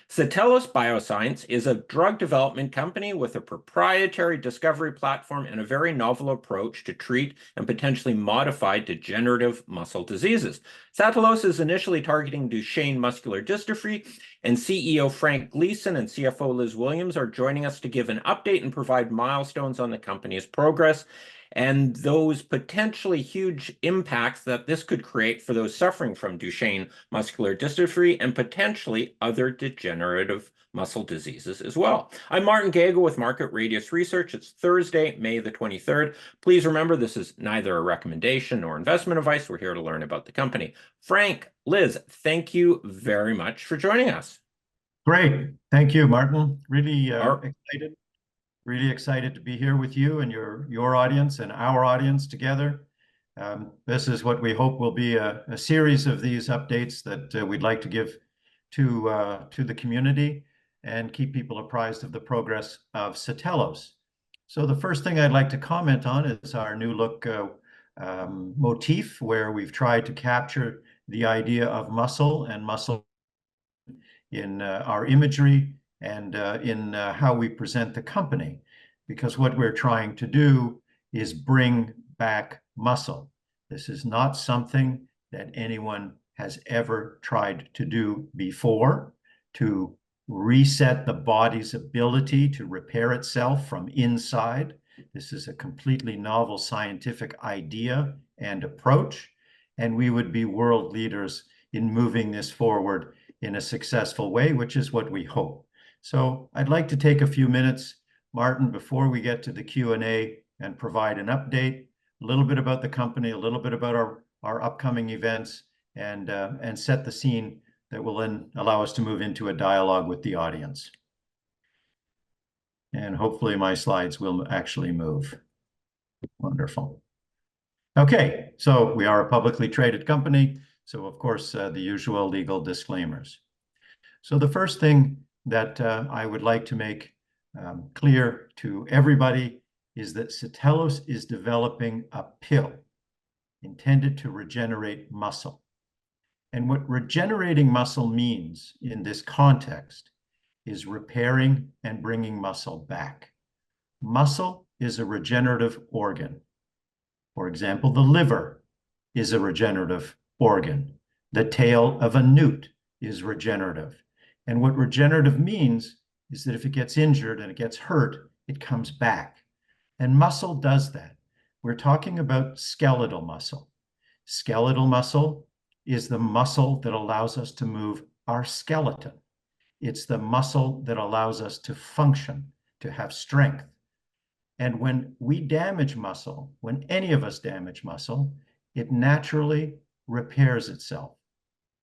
Satellos Bioscience is a drug development company with a proprietary discovery platform and a very novel approach to treat and potentially modify degenerative muscle diseases. Satellos is initially targeting Duchenne muscular dystrophy, and CEO Frank Gleeson and CFO Liz Williams are joining us to give an update and provide milestones on the company's progress and those potentially huge impacts that this could create for those suffering from Duchenne muscular dystrophy and potentially other degenerative muscle diseases as well. I'm Martin Gago with Market Radius Research. It's Thursday, May the 23rd. Please remember, this is neither a recommendation nor investment advice. We're here to learn about the company. Frank, Liz, thank you very much for joining us. Great. Thank you, Martin. Really excited to be here with you and your audience and our audience together. This is what we hope will be a series of these updates that we'd like to give to the community and keep people apprised of the progress of Satellos. So the first thing I'd like to comment on is our new look motif, where we've tried to capture the idea of muscle and muscle in our imagery and in how we present the company, because what we're trying to do is bring back muscle. This is not something that anyone has ever tried to do before, to reset the body's ability to repair itself from inside. This is a completely novel scientific idea and approach, and we would be world leaders in moving this forward in a successful way, which is what we hope. So I'd like to take a few minutes, Martin, before we get to the Q&A, and provide an update, a little bit about the company, a little bit about our upcoming events, and set the scene that will then allow us to move into a dialogue with the audience. And hopefully my slides will actually move. Wonderful. Okay, so we are a publicly traded company, so of course the usual legal disclaimers. So the first thing that I would like to make clear to everybody is that Satellos is developing a pill intended to regenerate muscle. And what regenerating muscle means in this context is repairing and bringing muscle back. Muscle is a regenerative organ. For example, the liver is a regenerative organ. The tail of a newt is regenerative. And what regenerative means is that if it gets injured and it gets hurt, it comes back. And muscle does that. We're talking about skeletal muscle. Skeletal muscle is the muscle that allows us to move our skeleton. It's the muscle that allows us to function, to have strength. And when we damage muscle, when any of us damage muscle, it naturally repairs itself.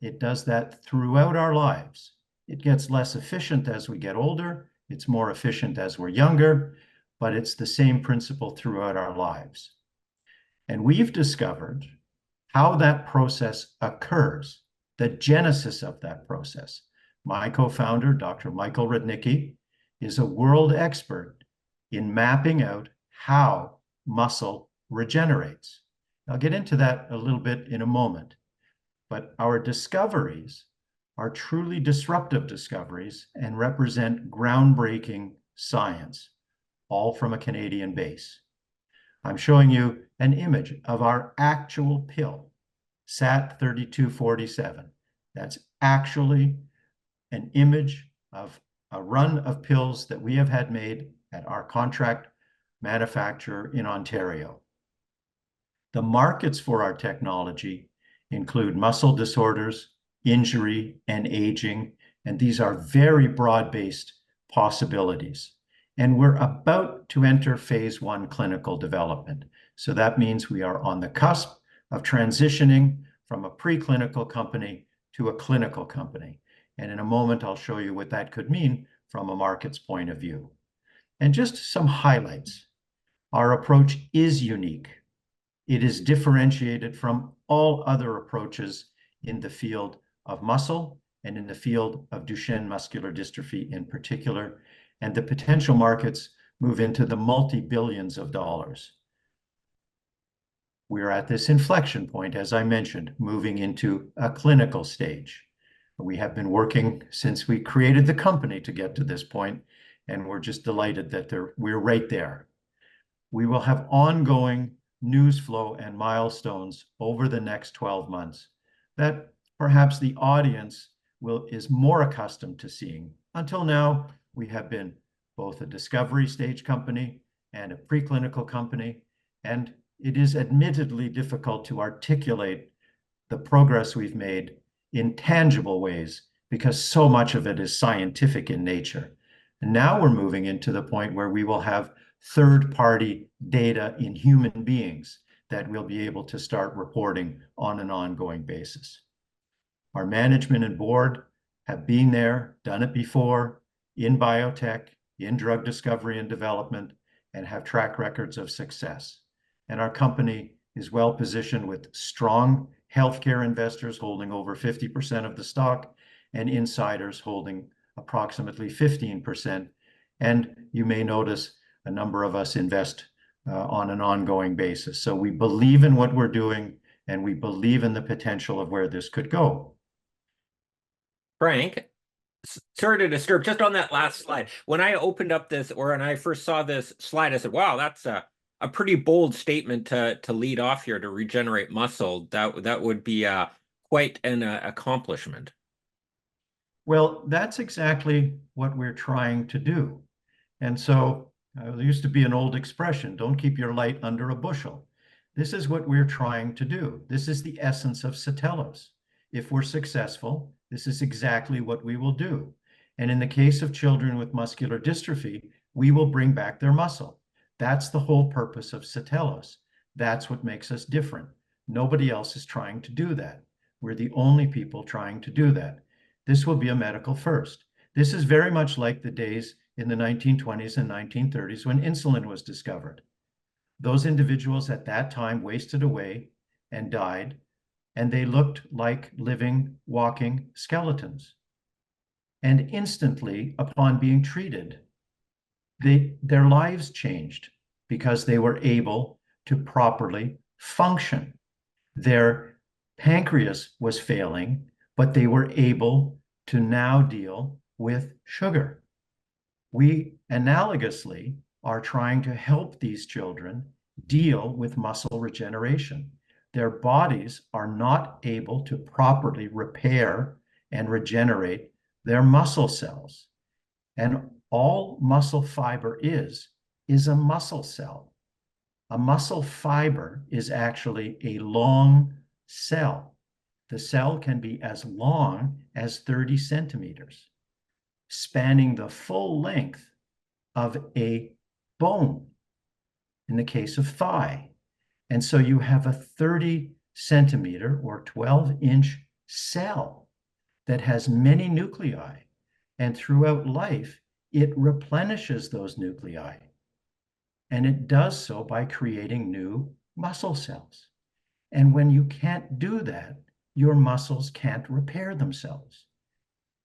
It does that throughout our lives. It gets less efficient as we get older. It's more efficient as we're younger, but it's the same principle throughout our lives. And we've discovered how that process occurs, the genesis of that process. My co-founder, Dr. Michael Rudnicki, is a world expert in mapping out how muscle regenerates. I'll get into that a little bit in a moment, but our discoveries are truly disruptive discoveries and represent groundbreaking science, all from a Canadian base. I'm showing you an image of our actual pill, SAT3247. That's actually an image of a run of pills that we have had made at our contract manufacturer in Ontario. The markets for our technology include muscle disorders, injury, and aging, and these are very broad-based possibilities. And we're about to enter phase 1 clinical development. So that means we are on the cusp of transitioning from a preclinical company to a clinical company. And in a moment, I'll show you what that could mean from a market's point of view. And just some highlights. Our approach is unique. It is differentiated from all other approaches in the field of muscle and in the field of Duchenne muscular dystrophy in particular. And the potential markets move into the multi-billions of dollars. We're at this inflection point, as I mentioned, moving into a clinical stage. We have been working since we created the company to get to this point, and we're just delighted that we're right there. We will have ongoing news flow and milestones over the next 12 months that perhaps the audience is more accustomed to seeing. Until now, we have been both a discovery stage company and a preclinical company, and it is admittedly difficult to articulate the progress we've made in tangible ways because so much of it is scientific in nature. And now we're moving into the point where we will have third-party data in human beings that we'll be able to start reporting on an ongoing basis. Our management and board have been there, done it before, in biotech, in drug discovery and development, and have track records of success. And our company is well positioned with strong healthcare investors holding over 50% of the stock and insiders holding approximately 15%. And you may notice a number of us invest on an ongoing basis. So we believe in what we're doing, and we believe in the potential of where this could go. Frank, sorry to disturb, just on that last slide. When I opened up this, or when I first saw this slide, I said, wow, that's a pretty bold statement to lead off here, to regenerate muscle. That would be quite an accomplishment. Well, that's exactly what we're trying to do. And so there used to be an old expression, don't keep your light under a bushel. This is what we're trying to do. This is the essence of Satellos. If we're successful, this is exactly what we will do. And in the case of children with muscular dystrophy, we will bring back their muscle. That's the whole purpose of Satellos. That's what makes us different. Nobody else is trying to do that. We're the only people trying to do that. This will be a medical first. This is very much like the days in the 1920s and 1930s when insulin was discovered. Those individuals at that time wasted away and died, and they looked like living, walking skeletons. And instantly, upon being treated, their lives changed because they were able to properly function. Their pancreas was failing, but they were able to now deal with sugar. We analogously are trying to help these children deal with muscle regeneration. Their bodies are not able to properly repair and regenerate their muscle cells. And all muscle fiber is a muscle cell. A muscle fiber is actually a long cell. The cell can be as long as 30 centimeters, spanning the full length of a bone, in the case of thigh. And so you have a 30 centimeter or 12-inch cell that has many nuclei. And throughout life, it replenishes those nuclei. And it does so by creating new muscle cells. And when you can't do that, your muscles can't repair themselves.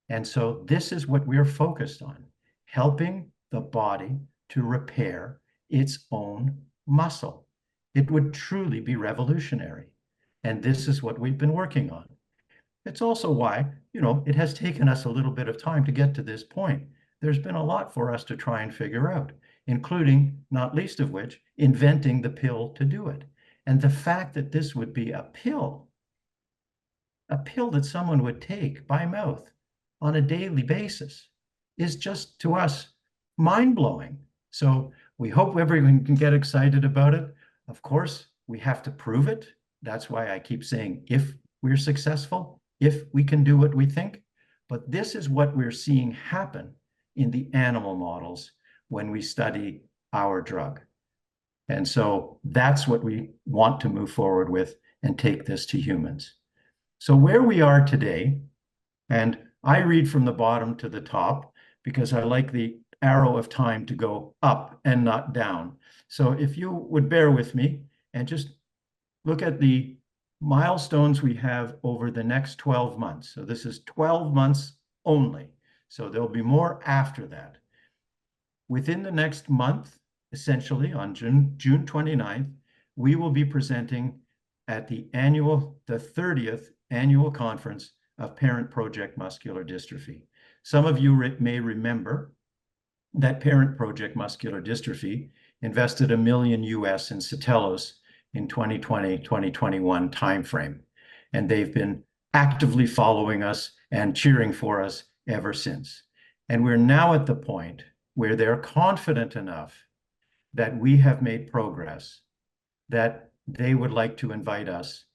And so this is what we're focused on, helping the body to repair its own muscle. It would truly be revolutionary. And this is what we've been working on. It's also why, it has taken us a little bit of time to get to this point. There's been a lot for us to try and figure out, including, not least of which, inventing the pill to do it. And the fact that this would be a pill that someone would take by mouth on a daily basis is just, to us, mind-blowing. So we hope everyone can get excited about it. Of course, we have to prove it. That's why I keep saying, if we're successful, if we can do what we think. But this is what we're seeing happen in the animal models when we study our drug. And so that's what we want to move forward with and take this to humans. So where we are today, and I read from the bottom to the top because I like the arrow of time to go up and not down. So if you would bear with me and just look at the milestones we have over the next 12 months. So this is 12 months only. So there'll be more after that. Within the next month, essentially on June 29th, we will be presenting at the 30th annual conference of parent project muscular dystrophy. Some of you may remember that parent project muscular dystrophy invested $1 million US in Satellos in 2020-2021 timeframe. And they've been actively following us and cheering for us ever since. And we're now at the point where they're confident enough that we have made progress, that they would like to invite us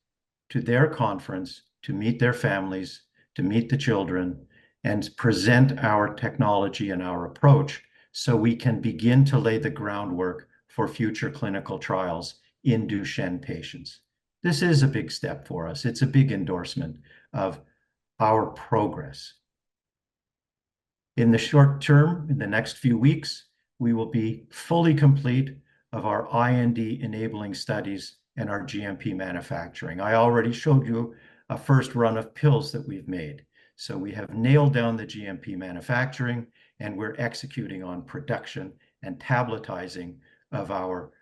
to their conference to meet their families, to meet the children, and present our technology and our approach so we can begin to lay the groundwork for future clinical trials in Duchenne patients. This is a big step for us. It's a big endorsement of our progress. In the short term, in the next few weeks, we will be fully complete of our IND-enabling studies and our GMP manufacturing. I already showed you a first run of pills that we've made. So we have nailed down the GMP manufacturing, and we're executing on production and tabletizing of our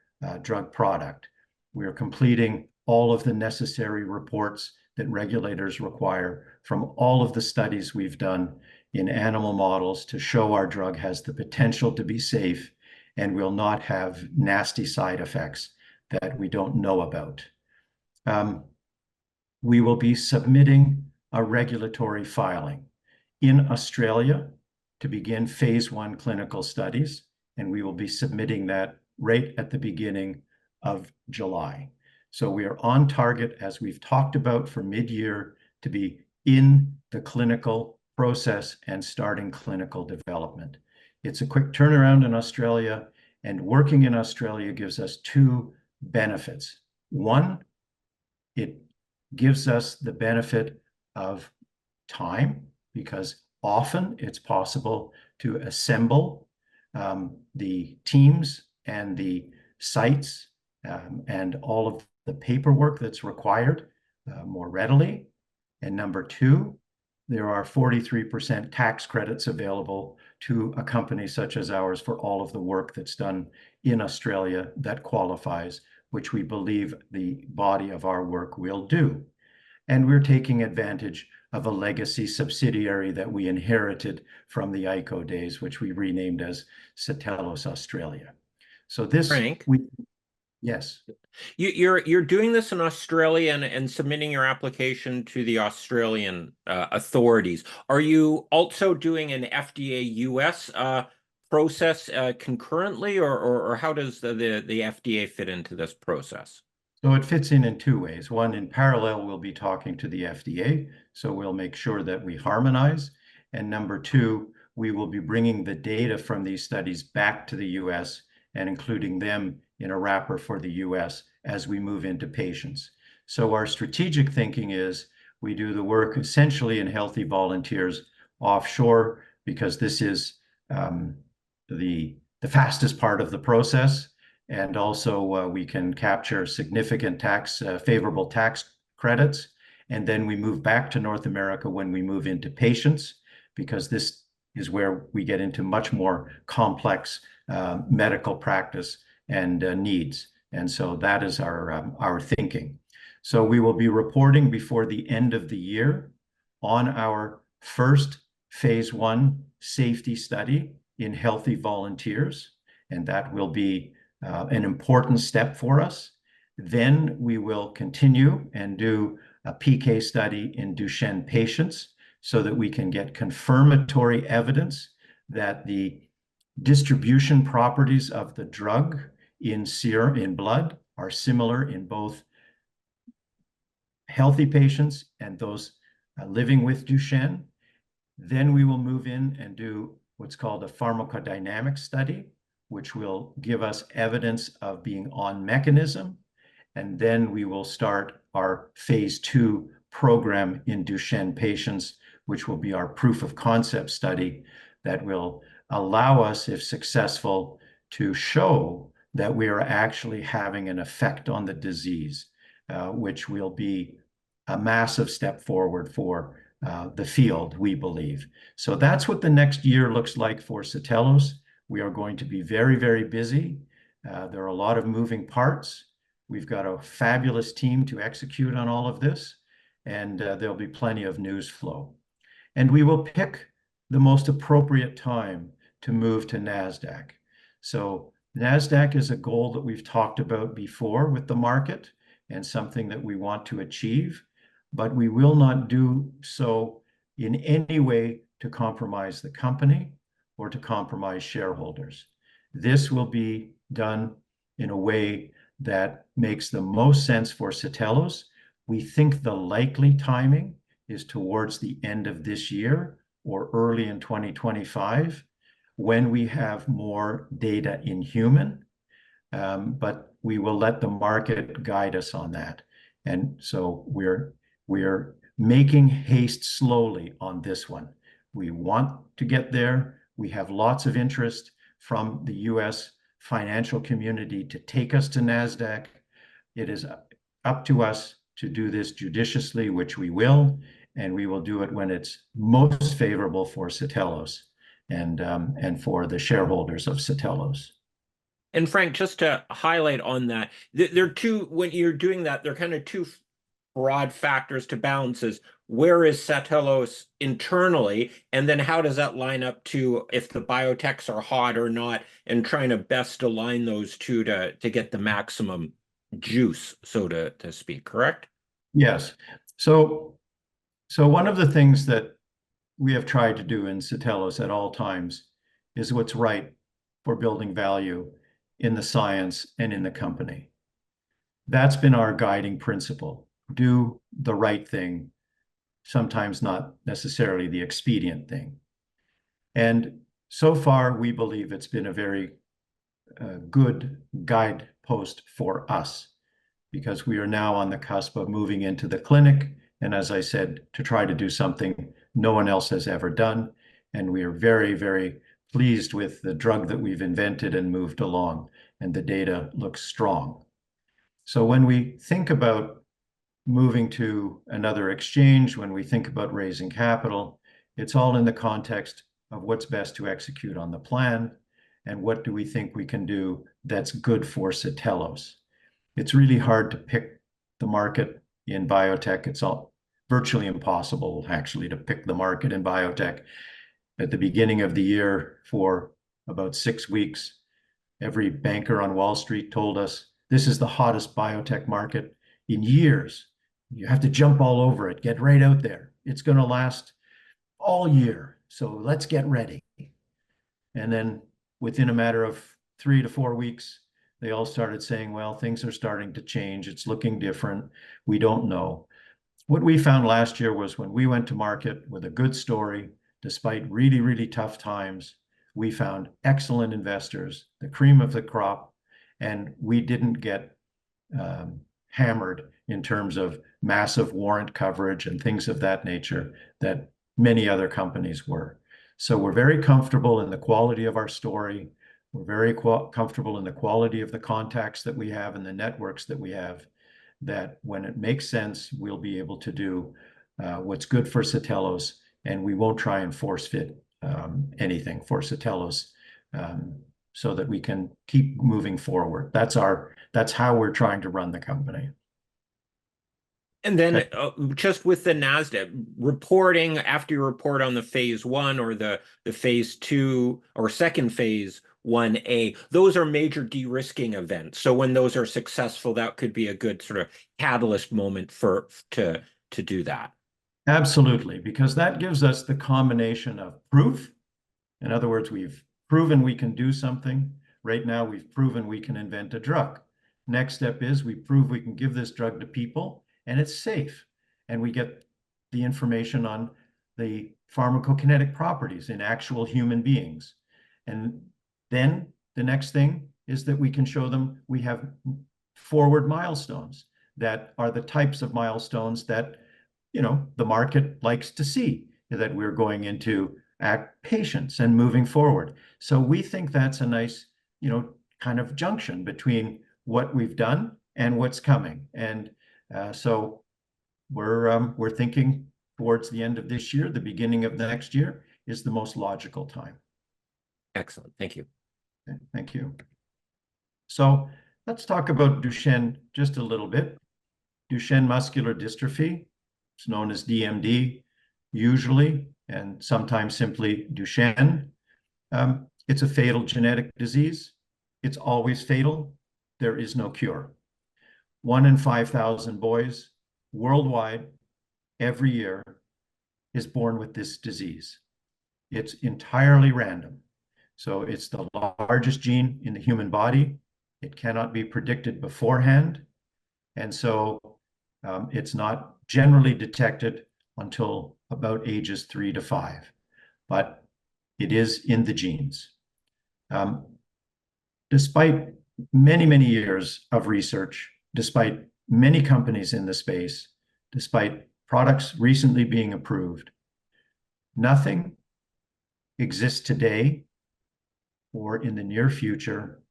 drug product. We are completing all of the necessary reports that regulators require from all of the studies we've done in animal models to show our drug has the potential to be safe and will not have nasty side effects that we don't know about. We will be submitting a regulatory filing in Australia to begin phase 1 clinical studies, and we will be submitting that right at the beginning of July. So we are on target, as we've talked about, for mid-year to be in the clinical process and starting clinical development. It's a quick turnaround in Australia, and working in Australia gives us 2 benefits. One, it gives us the benefit of time, because often it's possible to assemble the teams and the sites and all of the paperwork that's required more readily. And number 2, there are 43% tax credits available to a company such as ours for all of the work that's done in Australia that qualifies, which we believe the body of our work will do. And we're taking advantage of a legacy subsidiary that we inherited from the ICO days, which we renamed as Satellos Australia. So this, Frank, yes. You're doing this in Australia and submitting your application to the Australian authorities. Are you also doing an FDA US process concurrently, or how does the FDA fit into this process? So it fits in 2 ways. One, in parallel, we'll be talking to the FDA, so we'll make sure that we harmonize. And number 2, we will be bringing the data from these studies back to the US and including them in a wrapper for the US as we move into patients. So our strategic thinking is we do the work essentially in healthy volunteers offshore, because this is the fastest part of the process. And also we can capture significant favorable tax credits. And then we move back to North America when we move into patients, because this is where we get into much more complex medical practice and needs. And so that is our thinking. So we will be reporting before the end of the year on our first phase 1 safety study in healthy volunteers. And that will be an important step for us. Then we will continue and do a PK study in Duchenne patients so that we can get confirmatory evidence that the distribution properties of the drug in serum, in blood, are similar in both healthy patients and those living with Duchenne. Then we will move in and do what's called a pharmacodynamic study, which will give us evidence of being on mechanism. And then we will start our phase 2 program in Duchenne patients, which will be our proof of concept study that will allow us, if successful, to show that we are actually having an effect on the disease, which will be a massive step forward for the field, we believe. So that's what the next year looks like for Satellos. We are going to be very, very busy. There are a lot of moving parts. We've got a fabulous team to execute on all of this. and there'll be plenty of news flow. And we will pick the most appropriate time to move to NASDAQ. So NASDAQ is a goal that we've talked about before with the market and something that we want to achieve, but we will not do so in any way to compromise the company or to compromise shareholders. This will be done in a way that makes the most sense for Satellos. We think the likely timing is towards the end of this year or early in 2025 when we have more data in human, but we will let the market guide us on that. And so we're making haste slowly on this one. We want to get there. We have lots of interest from the US financial community to take us to NASDAQ. It is up to us to do this judiciously, which we will, and we will do it when it's most favorable for Satellos and for the shareholders of Satellos. And Frank, just to highlight on that, there are two, when you're doing that, there are kind of two broad factors to balances. Where is Satellos internally? And then how does that line up to if the biotechs are hot or not, and trying to best align those two to get the maximum juice, so to speak, correct? Yes. So one of the things that we have tried to do in Satellos at all times is what's right for building value in the science and in the company. That's been our guiding principle. Do the right thing, sometimes not necessarily the expedient thing. And so far, we believe it's been a very good guidepost for us because we are now on the cusp of moving into the clinic. And as I said, to try to do something no one else has ever done. And we are very, very pleased with the drug that we've invented and moved along, and the data looks strong. So when we think about moving to another exchange, when we think about raising capital, it's all in the context of what's best to execute on the plan and what do we think we can do that's good for Satellos. It's really hard to pick the market in biotech. It's all virtually impossible, actually, to pick the market in biotech. At the beginning of the year, for about 6 weeks, every banker on Wall Street told us, this is the hottest biotech market in years. You have to jump all over it, get right out there. It's going to last all year, so let's get ready. And then within a matter of 3 to 4 weeks, they all started saying, well, things are starting to change. It's looking different. We don't know. What we found last year was when we went to market with a good story, despite really, really tough times, we found excellent investors, the cream of the crop, and we didn't get hammered in terms of massive warrant coverage and things of that nature that many other companies were. So we're very comfortable in the quality of our story. We're very comfortable in the quality of the contacts that we have and the networks that we have, that when it makes sense, we'll be able to do what's good for Satellos, and we won't try and force fit anything for Satellos so that we can keep moving forward. That's how we're trying to run the company. And then just with the NASDAQ reporting, after you report on the phase 1 or the phase 2 or second phase 1A, those are major de-risking events. So when those are successful, that could be a good sort of catalyst moment to do that. Absolutely, because that gives us the combination of proof. In other words, we've proven we can do something. Right now, we've proven we can invent a drug. Next step is we prove we can give this drug to people and it's safe. And we get the information on the pharmacokinetic properties in actual human beings. And then the next thing is that we can show them we have forward milestones that are the types of milestones that, you know, the market likes to see, that we're going into patients and moving forward. So we think that's a nice, you know, kind of junction between what we've done and what's coming. And so we're thinking towards the end of this year, the beginning of next year is the most logical time. Excellent. Thank you. Thank you. So let's talk about Duchenne just a little bit. Duchenne muscular dystrophy It's known as DMD, usually, and sometimes simply Duchenne. It's a fatal genetic disease. It's always fatal. There is no cure. 1 in 5,000 boys worldwide every year is born with this disease. It's entirely random. So it's the largest gene in the human body. It cannot be predicted beforehand. And so it's not generally detected until about ages 3 to 5, but it is in the genes. Despite many, many years of research, despite many companies in the space, despite products recently being approved, nothing exists today or in the near future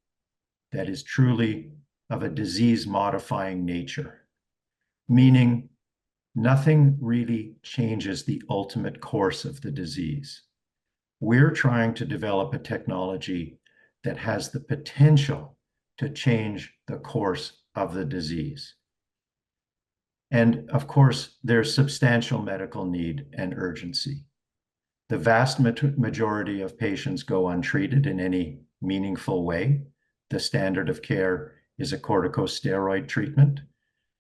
that is truly of a disease-modifying nature, meaning nothing really changes the ultimate course of the disease. We're trying to develop a technology that has the potential to change the course of the disease. And of course, there's substantial medical need and urgency. The vast majority of patients go untreated in any meaningful way. The standard of care is a corticosteroid treatment.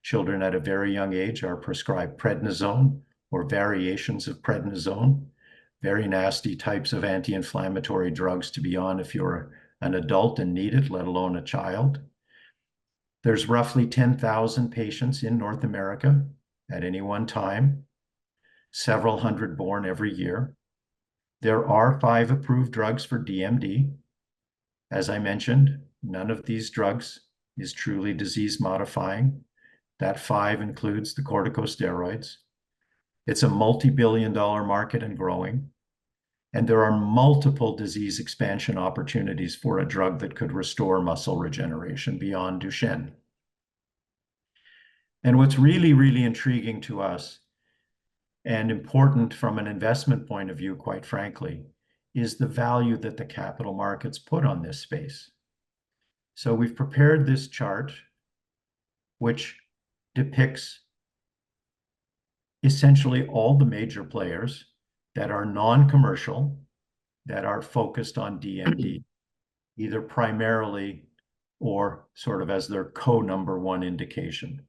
Children at a very young age are prescribed prednisone or variations of prednisone, very nasty types of anti-inflammatory drugs to be on if you're an adult and need it, let alone a child. There's roughly 10,000 patients in North America at any one time, several hundred born every year. There are 5 approved drugs for DMD. As I mentioned, none of these drugs is truly disease modifying. That 5 includes the corticosteroids. It's a multi-billion-dollar market and growing. And there are multiple disease expansion opportunities for a drug that could restore muscle regeneration beyond Duchenne. And what's really, really intriguing to us and important from an investment point of view, quite frankly, is the value that the capital markets put on this space. So we've prepared this chart, which depicts essentially all the major players that are non-commercial, that are focused on DMD, either primarily or sort of as their co-number 1 indication.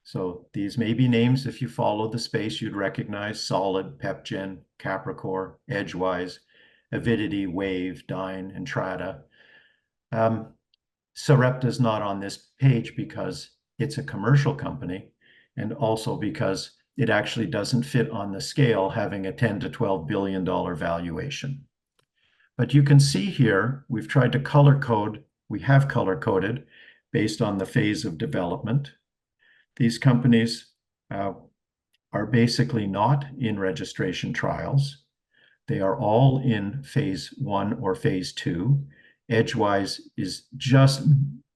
So these may be names, if you follow the space, you'd recognize: Solid, PepGen, Capricor, Edgewise, Avidity, Wave, Dyne, and Entrada. Sarepta's not on this page because it's a commercial company, and also because it actually doesn't fit on the scale, having a $10 to $12 billion valuation. But you can see here, we've tried to color code. We have color coded based on the phase of development. These companies are basically not in registration trials. They are all in phase 1 or phase 2. Edgewise is just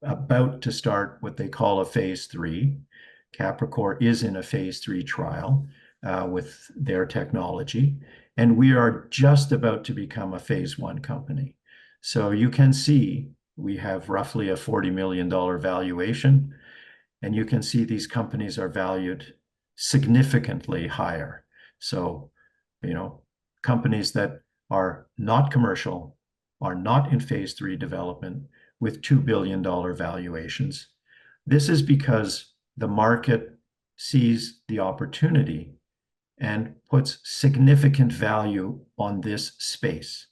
about to start what they call a phase 3. Capricor is in a phase 3 trial with their technology, and we are just about to become a phase 1 company. So you can see we have roughly a $40 million valuation, and you can see these companies are valued significantly higher. So, companies that are not commercial, are not in phase 3 development with $2 billion valuations. This is because the market sees the opportunity and puts significant value on this space.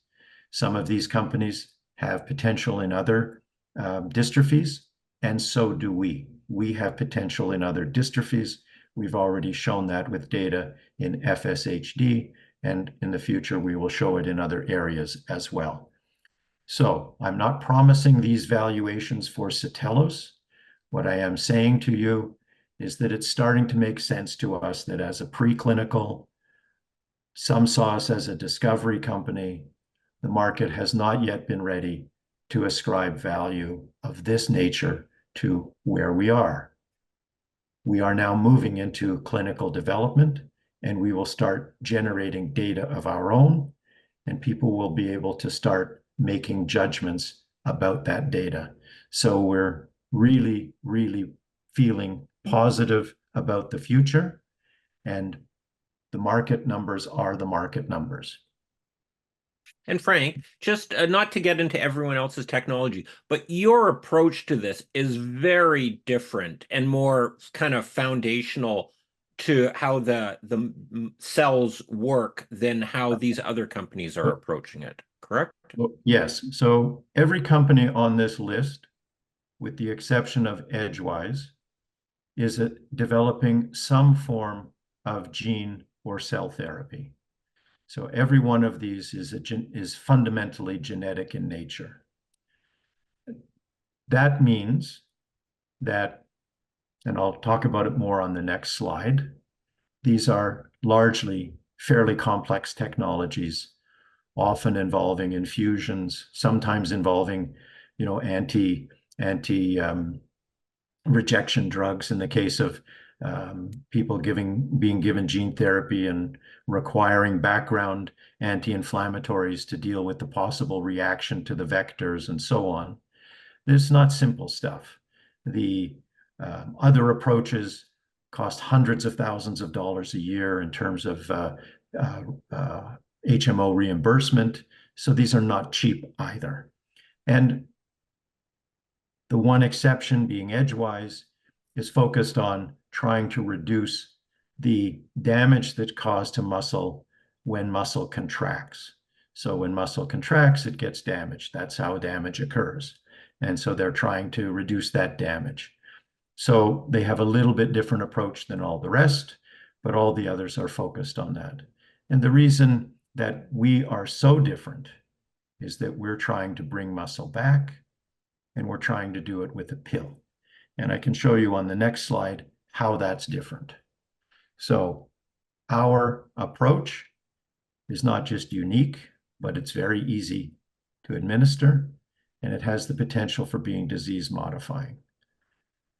Some of these companies have potential in other dystrophies, and so do we. We have potential in other dystrophies. We've already shown that with data in FSHD, and in the future, we will show it in other areas as well. So I'm not promising these valuations for Satellos. What I am saying to you is that it's starting to make sense to us that as a preclinical, some saw us as a discovery company, the market has not yet been ready to ascribe value of this nature to where we are. We are now moving into clinical development, and we will start generating data of our own, and people will be able to start making judgments about that data. So we're really, really feeling positive about the future. and the market numbers are the market numbers. And Frank, just not to get into everyone else's technology, but your approach to this is very different and more kind of foundational to how the cells work than how these other companies are approaching it, correct? Well, yes. So every company on this list, with the exception of Edgewise, is developing some form of gene or cell therapy. So every one of these is fundamentally genetic in nature. That means that, and I'll talk about it more on the next slide, these are largely fairly complex technologies, often involving infusions, sometimes involving, anti rejection drugs in the case of people being given gene therapy and requiring background anti-inflammatories to deal with the possible reaction to the vectors and so on. This is not simple stuff. The other approaches cost hundreds of thousands of dollars a year in terms of HMO reimbursement. So these are not cheap either. And the one exception, being Edgewise, is focused on trying to reduce the damage that's caused to muscle when muscle contracts. So when muscle contracts, it gets damaged. That's how damage occurs. And so they're trying to reduce that damage. So they have a little bit different approach than all the rest, but all the others are focused on that. And the reason that we are so different is that we're trying to bring muscle back, and we're trying to do it with a pill. And I can show you on the next slide how that's different. So our approach is not just unique, but it's very easy to administer, and it has the potential for being disease modifying.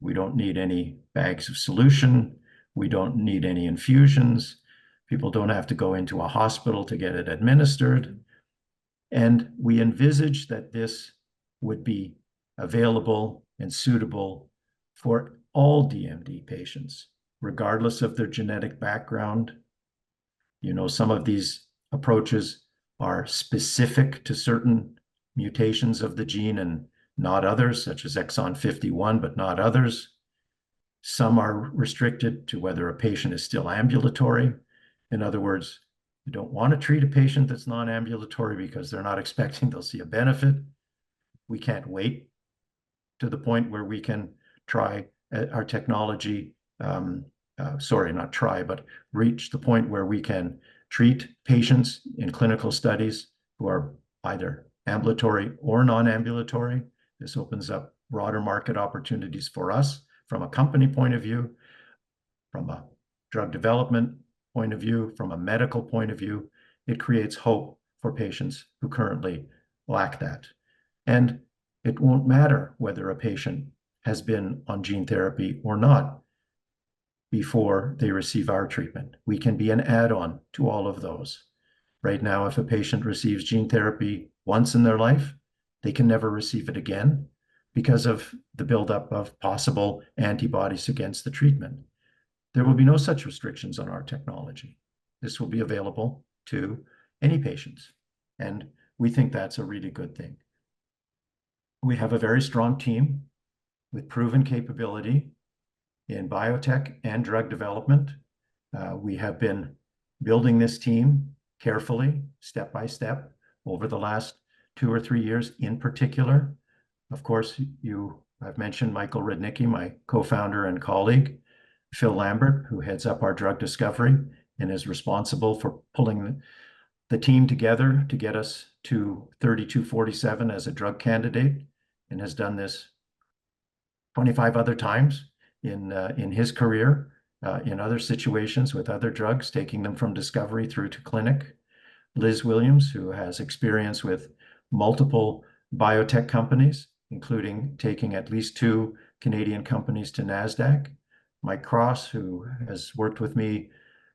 We don't need any bags of solution. We don't need any infusions. People don't have to go into a hospital to get it administered. And we envisage that this would be available and suitable for all DMD patients, regardless of their genetic background. Some of these approaches are specific to certain mutations of the gene and not others, such as exon 51, but not others. Some are restricted to whether a patient is still ambulatory. In other words, you don't want to treat a patient that's non-ambulatory because they're not expecting they'll see a benefit. We can't wait to the point where we can try our technology, but reach the point where we can treat patients in clinical studies who are either ambulatory or non-ambulatory. This opens up broader market opportunities for us from a company point of view, from a drug development point of view, from a medical point of view. It creates hope for patients who currently lack that. And it won't matter whether a patient has been on gene therapy or not before they receive our treatment. We can be an add-on to all of those. Right now, if a patient receives gene therapy once in their life, they can never receive it again because of the buildup of possible antibodies against the treatment. There will be no such restrictions on our technology. This will be available to any patients, and we think that's a really good thing. We have a very strong team with proven capability in biotech and drug development. We have been building this team carefully, step by step, over the last 2 or 3 years in particular. Of course, I've mentioned Michael Rudnicki, my co-founder and colleague, Phil Lambert, who heads up our drug discovery and is responsible for pulling the team together to get us to 3247 as a drug candidate, and has done this 25 other times in his career, in other situations with other drugs, taking them from discovery through to clinic. Liz Williams, who has experience with multiple biotech companies, including taking at least 2 Canadian companies to NASDAQ. Mike Cross, who has worked with me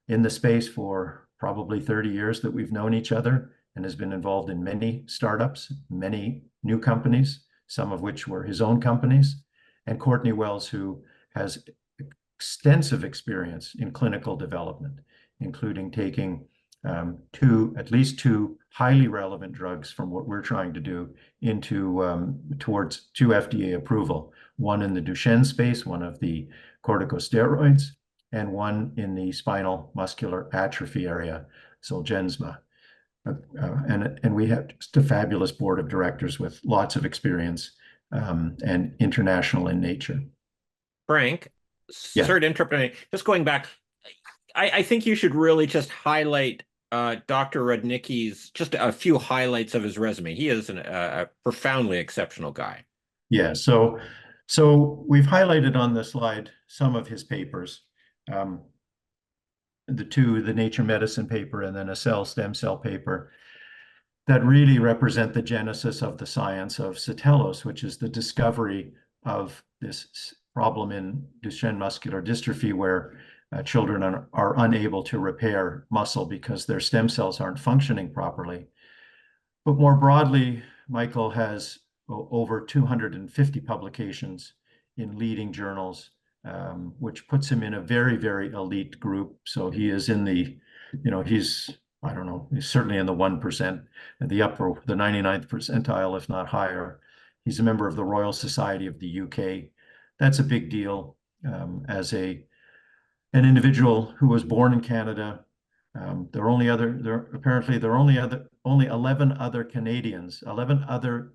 in the space for probably 30 years that we've known each other, and has been involved in many startups, many new companies, some of which were his own companies. And Courtney Wells, who has extensive experience in clinical development, including taking at least two highly relevant drugs from what we're trying to do into towards FDA approval. One in the Duchenne space, one of the corticosteroids, and one in the spinal muscular atrophy area, Zolgensma. And we have just a fabulous board of directors with lots of experience and international in nature. Frank, Yeah. sorry to interrupt. Just going back, I think you should really just highlight Dr. Rudnicki's, just a few highlights of his resume. He is a profoundly exceptional guy. Yeah, so we've highlighted on the slide some of his papers, the Nature Medicine paper and then a cell stem cell paper that really represent the genesis of the science of Satellos, which is the discovery of this problem in Duchenne muscular dystrophy where children are unable to repair muscle because their stem cells aren't functioning properly. But more broadly, Michael has over 250 publications in leading journals, which puts him in a very, very elite group. So he is in the, he's, I don't know, he's certainly in the 1%, the 99th percentile, if not higher. He's a member of the Royal Society of the UK. That's a big deal as an individual who was born in Canada. There are only 11 other Canadians, 11 other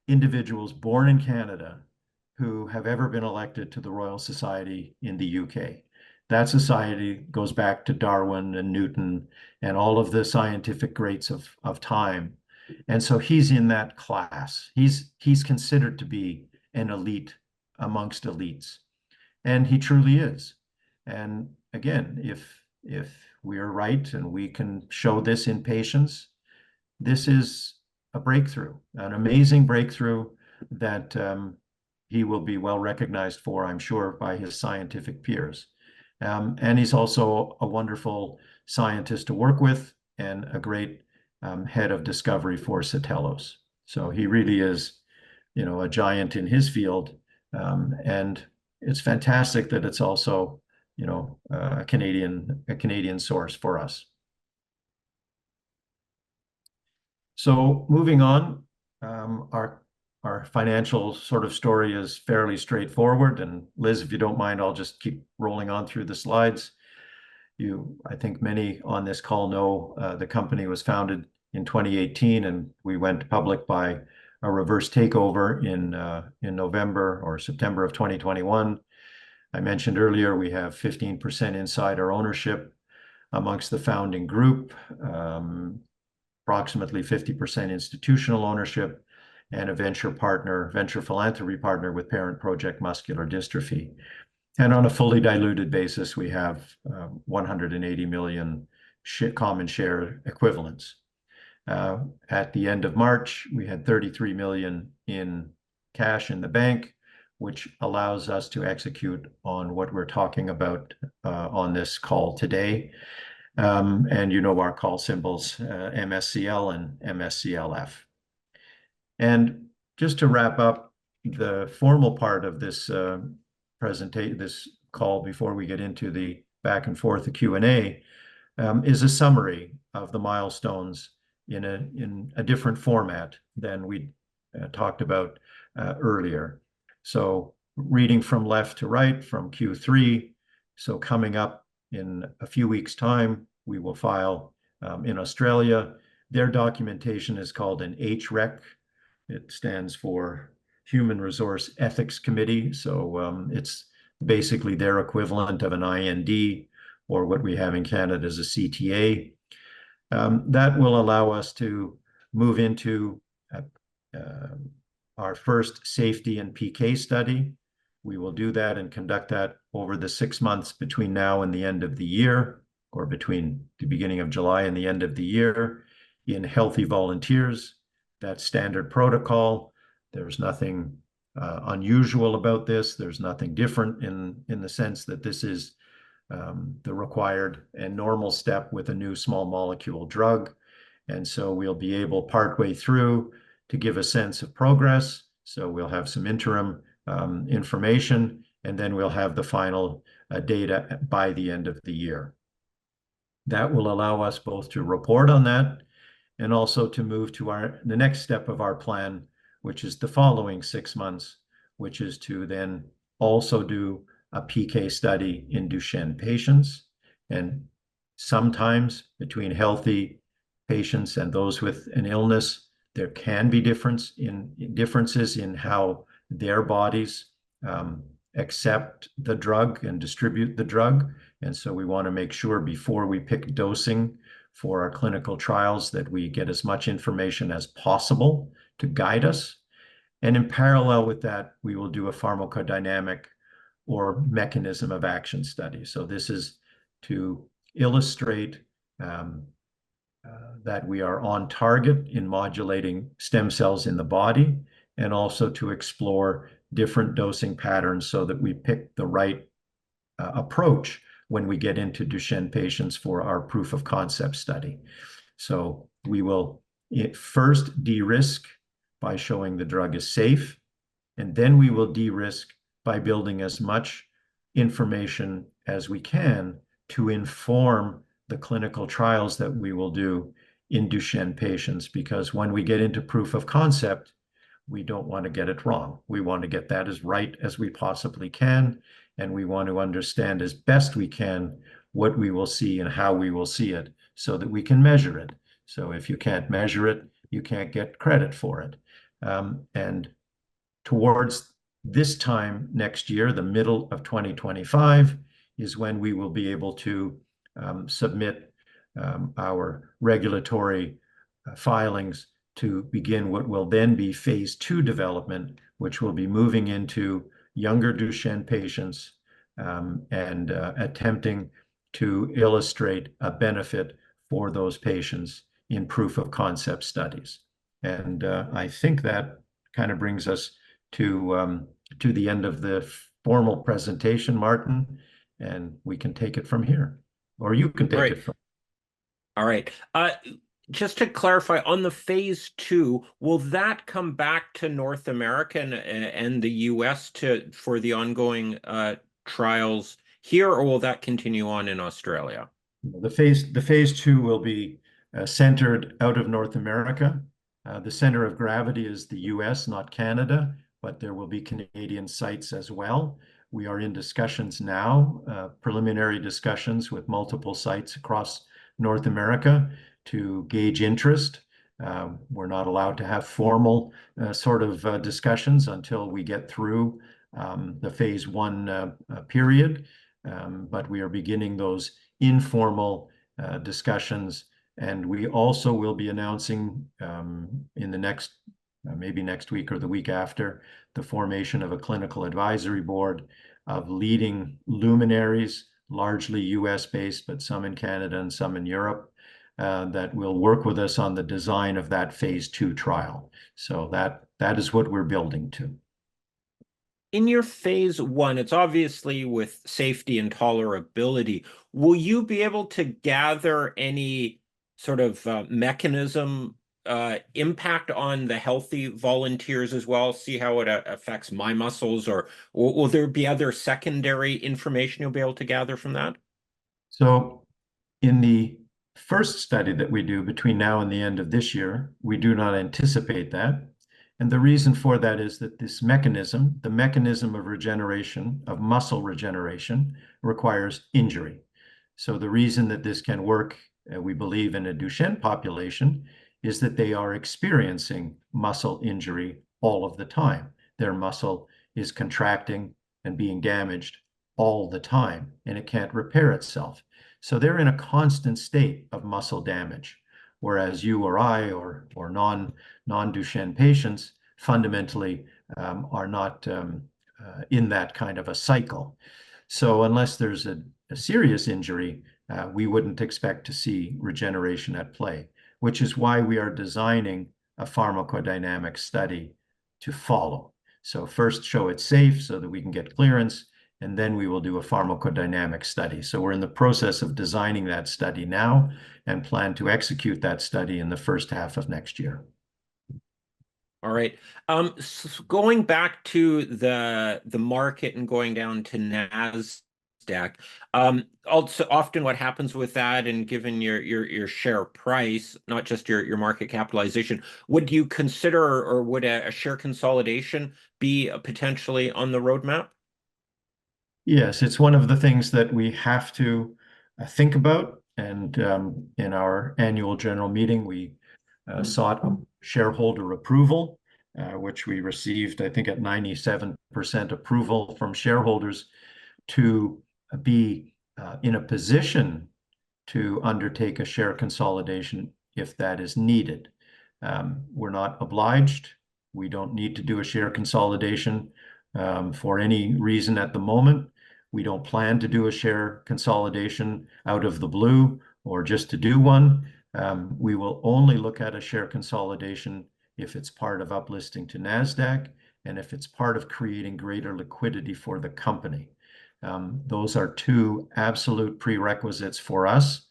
individuals born in Canada who have ever been elected to the Royal Society in the UK. That society goes back to Darwin and Newton and all of the scientific greats of time. And so he's in that class. He's considered to be an elite amongst elites. And he truly is. And again, if we are right and we can show this in patients, this is a breakthrough, an amazing breakthrough that he will be well recognized for, I'm sure, by his scientific peers. And he's also a wonderful scientist to work with and a great head of discovery for Satellos. So he really is, a giant in his field. And it's fantastic that it's also, a Canadian source for us. So moving on, our financial sort of story is fairly straightforward. And Liz, if you don't mind, I'll just keep rolling on through the slides. I think many on this call know the company was founded in 2018, and we went public by a reverse takeover in November or September of 2021. I mentioned earlier we have 15% insider ownership amongst the founding group, approximately 50% institutional ownership, and a venture philanthropy partner with Parent Project Muscular Dystrophy. And on a fully diluted basis, we have 180 million common share equivalents. At the end of March, we had 33 million in cash in the bank, which allows us to execute on what we're talking about on this call today. And our call symbols, MSCL and MSCLF. And just to wrap up the formal part of this presentation, this call before we get into the back and forth, the Q&A, is a summary of the milestones in a different format than we talked about earlier. So reading from left to right from Q3. So coming up in a few weeks' time, we will file in Australia. Their documentation is called an HREC. It stands for Human Resource Ethics Committee. So it's basically their equivalent of an IND, or what we have in Canada as a CTA. That will allow us to move into our first safety and PK study. We will do that and conduct that over the 6 months between now and the end of the year, or between the beginning of July and the end of the year, in healthy volunteers. That's standard protocol. There's nothing unusual about this. There's nothing different in the sense that this is the required and normal step with a new small molecule drug. And so we'll be able partway through to give a sense of progress. So we'll have some interim information, and then we'll have the final data by the end of the year. That will allow us both to report on that and also to move to the next step of our plan, which is the following 6 months, which is to then also do a PK study in Duchenne patients. And sometimes between healthy patients and those with an illness, there can be differences in how their bodies accept the drug and distribute the drug. And so we want to make sure before we pick dosing for our clinical trials that we get as much information as possible to guide us. And in parallel with that, we will do a pharmacodynamic or mechanism of action study. So this is to illustrate that we are on target in modulating stem cells in the body, and also to explore different dosing patterns so that we pick the right approach when we get into Duchenne patients for our proof of concept study. So we will first de-risk by showing the drug is safe, and then we will de-risk by building as much information as we can to inform the clinical trials that we will do in Duchenne patients, because when we get into proof of concept, we don't want to get it wrong. We want to get that as right as we possibly can, and we want to understand as best we can what we will see and how we will see it so that we can measure it. So if you can't measure it, you can't get credit for it. And towards this time next year, the middle of 2025, is when we will be able to submit our regulatory filings to begin what will then be phase 2 development, which will be moving into younger Duchenne patients and attempting to illustrate a benefit for those patients in proof of concept studies. And I think that kind of brings us to the end of the formal presentation, Martin, and we can take it from here, or you can take it from. All right. Just to clarify, on the phase 2, will that come back to North America and the US for the ongoing trials here, or will that continue on in Australia? The phase 2 will be centered out of North America. The center of gravity is the US, not Canada, but there will be Canadian sites as well. We are in discussions now, preliminary discussions with multiple sites across North America to gauge interest. We're not allowed to have formal sort of discussions until we get through the phase 1 period, but we are beginning those informal discussions. And we also will be announcing in the next, maybe next week or the week after, the formation of a clinical advisory board of leading luminaries, largely US-based, but some in Canada and some in Europe, that will work with us on the design of that phase 2 trial. So that is what we're building to. In your phase 1, it's obviously with safety and tolerability. Will you be able to gather any sort of mechanism impact on the healthy volunteers as well, see how it affects my muscles, or will there be other secondary information you'll be able to gather from that? So in the first study that we do between now and the end of this year, we do not anticipate that. And the reason for that is that this mechanism, the mechanism of regeneration, of muscle regeneration, requires injury. So the reason that this can work, we believe, in a Duchenne population is that they are experiencing muscle injury all of the time. Their muscle is contracting and being damaged all the time, and it can't repair itself. So they're in a constant state of muscle damage, whereas you or I or non-Duchenne patients fundamentally are not in that kind of a cycle. So unless there's a serious injury, we wouldn't expect to see regeneration at play, which is why we are designing a pharmacodynamic study to follow. So first show it's safe so that we can get clearance, and then we will do a pharmacodynamic study. So we're in the process of designing that study now and plan to execute that study in the first half of next year. All right. Going back to the market and going down to NASDAQ, also often what happens with that, and given your share price, not just your market capitalization, would you consider, or would a share consolidation be potentially on the roadmap? Yes, it's one of the things that we have to think about. And in our annual general meeting, we sought shareholder approval, which we received, I think, at 97% approval from shareholders to be in a position to undertake a share consolidation if that is needed. We're not obliged. We don't need to do a share consolidation for any reason at the moment. We don't plan to do a share consolidation out of the blue or just to do one. We will only look at a share consolidation if it's part of uplisting to NASDAQ and if it's part of creating greater liquidity for the company. Those are two absolute prerequisites for us.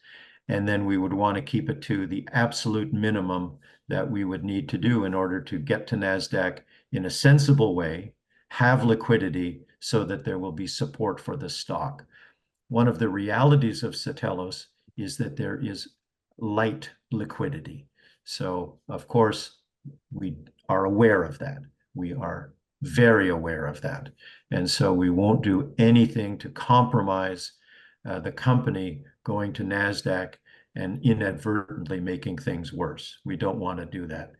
And then we would want to keep it to the absolute minimum that we would need to do in order to get to NASDAQ in a sensible way, have liquidity so that there will be support for the stock. One of the realities of Satellos is that there is light liquidity. So, of course, we are aware of that. We are very aware of that. And so we won't do anything to compromise the company going to NASDAQ and inadvertently making things worse. We don't want to do that.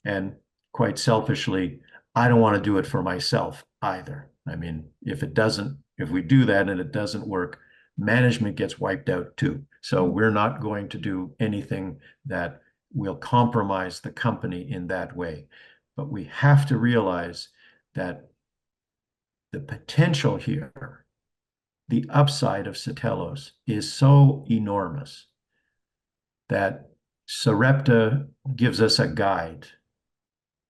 And quite selfishly, I don't want to do it for myself either. I mean, if we do that and it doesn't work, management gets wiped out too. So we're not going to do anything that will compromise the company in that way. But we have to realize that the potential here, the upside of Satellos, is so enormous that Sarepta gives us a guide,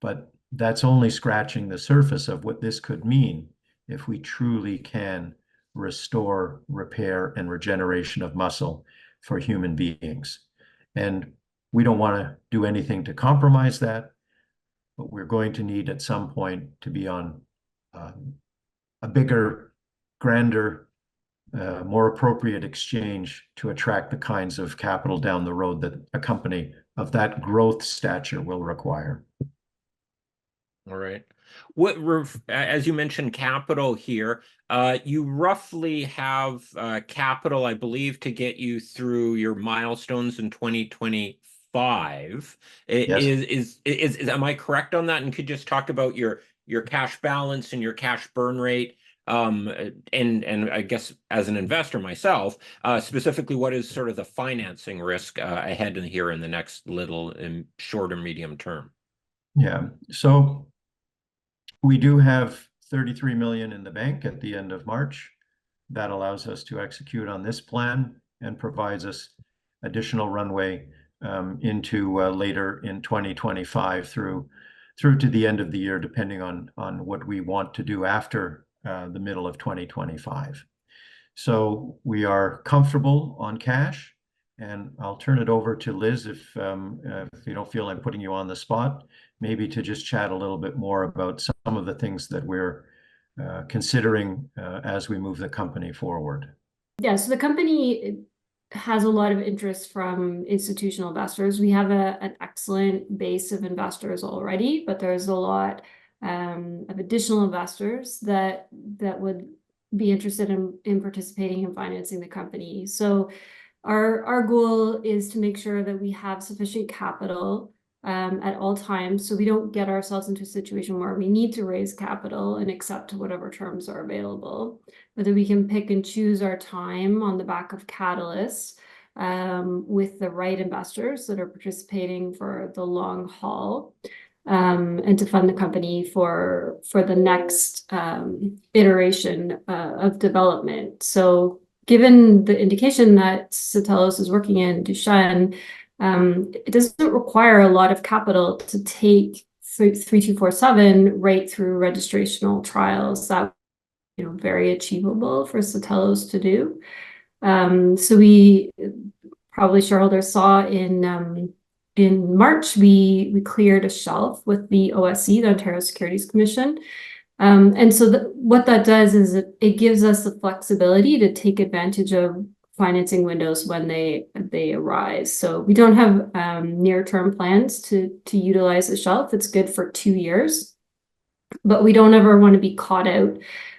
but that's only scratching the surface of what this could mean if we truly can restore, repair, and regeneration of muscle for human beings. And we don't want to do anything to compromise that, but we're going to need at some point to be on a bigger, grander, more appropriate exchange to attract the kinds of capital down the road that a company of that growth stature will require. All right. As you mentioned, capital here, you roughly have capital, I believe, to get you through your milestones in 2025. Yes. Am I correct on that? And could you just talk about your cash balance and your cash burn rate? And I guess as an investor myself, specifically, what is sort of the financing risk ahead in here in the next little and short or medium term? Yeah. So we do have 33 million in the bank at the end of March. That allows us to execute on this plan and provides us additional runway into later in 2025 through to the end of the year, depending on what we want to do after the middle of 2025. So we are comfortable on cash, and I'll turn it over to Liz if you don't feel I'm putting you on the spot, maybe to just chat a little bit more about some of the things that we're considering as we move the company forward. Yeah, so the company has a lot of interest from institutional investors. We have an excellent base of investors already, but there's a lot of additional investors that would be interested in participating in financing the company. So our goal is to make sure that we have sufficient capital at all times, so we don't get ourselves into a situation where we need to raise capital and accept whatever terms are available, but that we can pick and choose our time on the back of catalysts with the right investors that are participating for the long haul, and to fund the company for the next iteration of development. So given the indication that Satellos is working in Duchenne, it doesn't require a lot of capital to take 3247 right through registrational trials. That, very achievable for Satellos to do. So we probably shareholders saw in in March, we cleared a shelf with the OSC, the Ontario Securities Commission. And so what that does is it gives us the flexibility to take advantage of financing windows when they arise. So we don't have near-term plans to utilize the shelf. It's good for 2 years, but we don't ever want to be caught out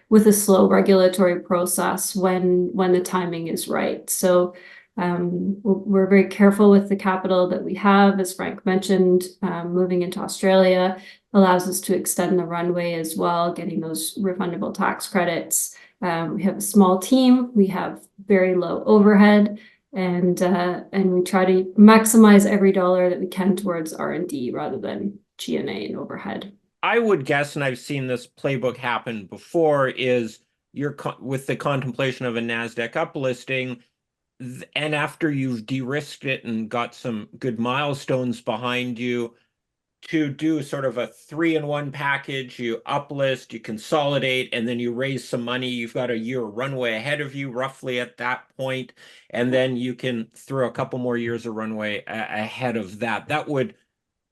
with a slow regulatory process when the timing is right. So we're very careful with the capital that we have. As Frank mentioned, moving into Australia allows us to extend the runway as well, getting those refundable tax credits. We have a small team, we have very low overhead, and we try to maximize every dollar that we can towards R&D rather than G&A and overhead. I would guess, and I've seen this playbook happen before, is you're with the contemplation of a NASDAQ uplisting, and after you've de-risked it and got some good milestones behind you, to do sort of a 3-in-1 package. You uplist, you consolidate, and then you raise some money. You've got a year runway ahead of you roughly at that point, and then you can throw a couple more years of runway ahead of that. That would,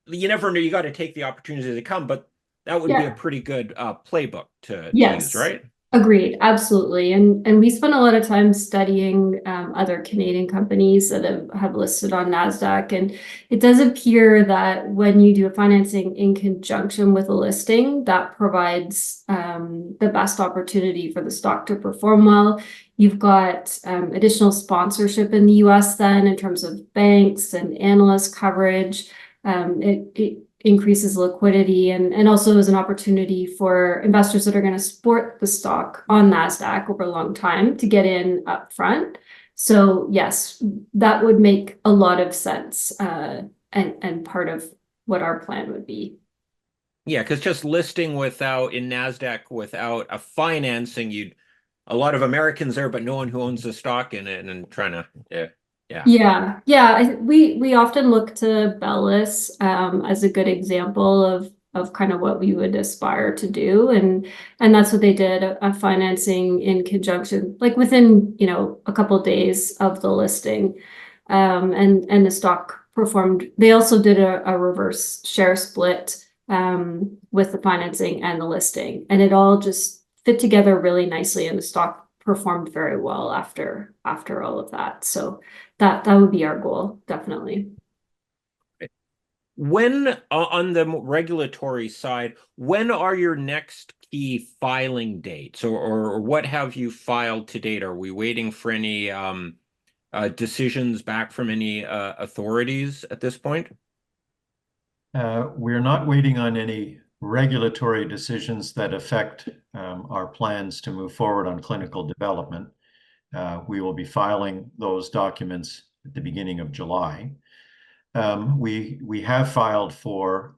you never know, you got to take the opportunities that come, but that would be a pretty good playbook to use, right? Agreed, absolutely. And we spent a lot of time studying other Canadian companies that have listed on NASDAQ. And it does appear that when you do a financing in conjunction with a listing, that provides the best opportunity for the stock to perform well. You've got additional sponsorship in the US then in terms of banks and analyst coverage. It increases liquidity and also is an opportunity for investors that are going to support the stock on NASDAQ over a long time to get in up front. So yes, that would make a lot of sense and part of what our plan would be. Yeah, because just listing in NASDAQ without a financing, a lot of Americans there, but no one who owns the stock in it, and trying to Yeah. We often look to Bellis as a good example of kind of what we would aspire to do, and that's what they did, a financing in conjunction, like within a couple of days of the listing, and the stock performed. They also did a reverse share split with the financing and the listing, and it all just fit together really nicely, and the stock performed very well after all of that. So that would be our goal, definitely. When on the regulatory side, when are your next key filing dates, or what have you filed to date? Are we waiting for any decisions back from any authorities at this point? We're not waiting on any regulatory decisions that affect our plans to move forward on clinical development. We will be filing those documents at the beginning of July. We have filed for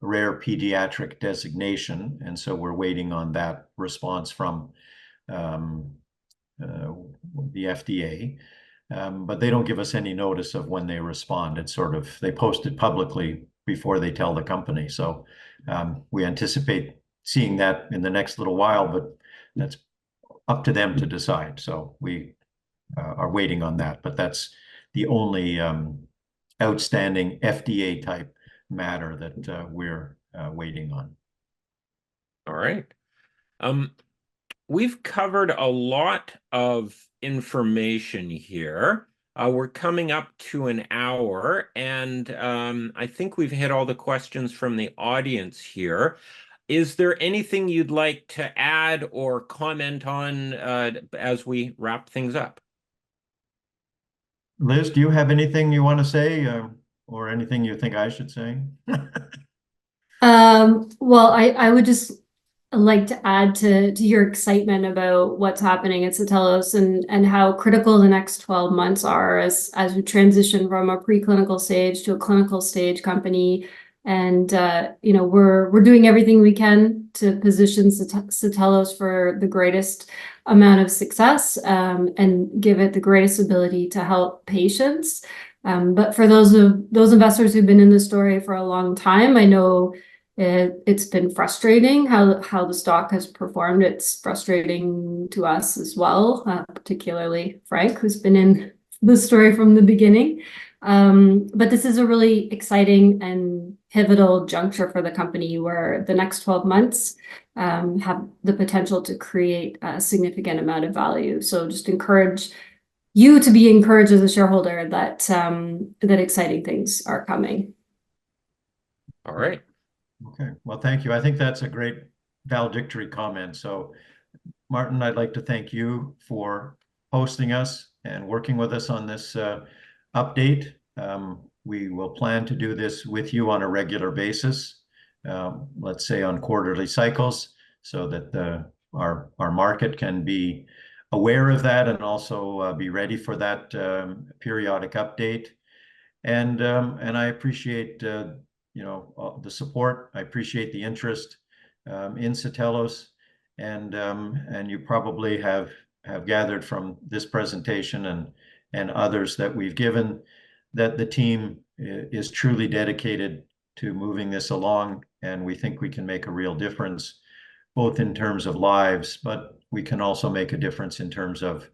rare pediatric designation, and so we're waiting on that response from the FDA. But they don't give us any notice of when they respond. It's sort of, they post it publicly before they tell the company. So we anticipate seeing that in the next little while, but that's up to them to decide. So we are waiting on that, but that's the only outstanding FDA type matter that we're waiting on. All right. We've covered a lot of information here. We're coming up to an hour, and I think we've hit all the questions from the audience here. Is there anything you'd like to add or comment on as we wrap things up? Liz, do you have anything you want to say or anything you think I should say? Well, I would just like to add to your excitement about what's happening at Satellos and how critical the next 12 months are as we transition from a preclinical stage to a clinical stage company. And we're doing everything we can to position Satellos for the greatest amount of success and give it the greatest ability to help patients. But for those investors who've been in the story for a long time, I know it's been frustrating how the stock has performed. It's frustrating to us as well, particularly Frank, who's been in the story from the beginning. But this is a really exciting and pivotal juncture for the company where the next 12 months have the potential to create a significant amount of value. So just encourage you to be encouraged as a shareholder that that exciting things are coming. All right. Okay, well, thank you. I think that's a great valedictory comment. So, Martin, I'd like to thank you for hosting us and working with us on this update. We will plan to do this with you on a regular basis, let's say on quarterly cycles, so that our market can be aware of that and also be ready for that periodic update. And I appreciate the support. I appreciate the interest in Satellos, and you probably have gathered from this presentation and others that we've given that the team is truly dedicated to moving this along, and we think we can make a real difference, both in terms of lives, but we can also make a difference in terms of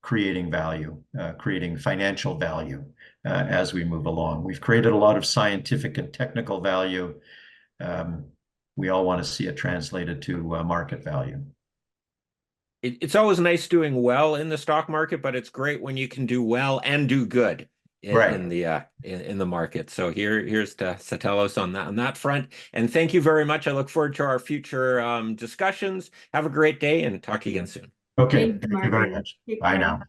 creating value, creating financial value as we move along. We've created a lot of scientific and technical value. We all want to see it translated to market value. It's always nice doing well in the stock market, but it's great when you can do well and do good in the market. So here's to Satellos on that front. And thank you very much. I look forward to our future discussions. Have a great day and talk again soon. Okay, Thanks, thank you very Martin. much. Take Bye care. now.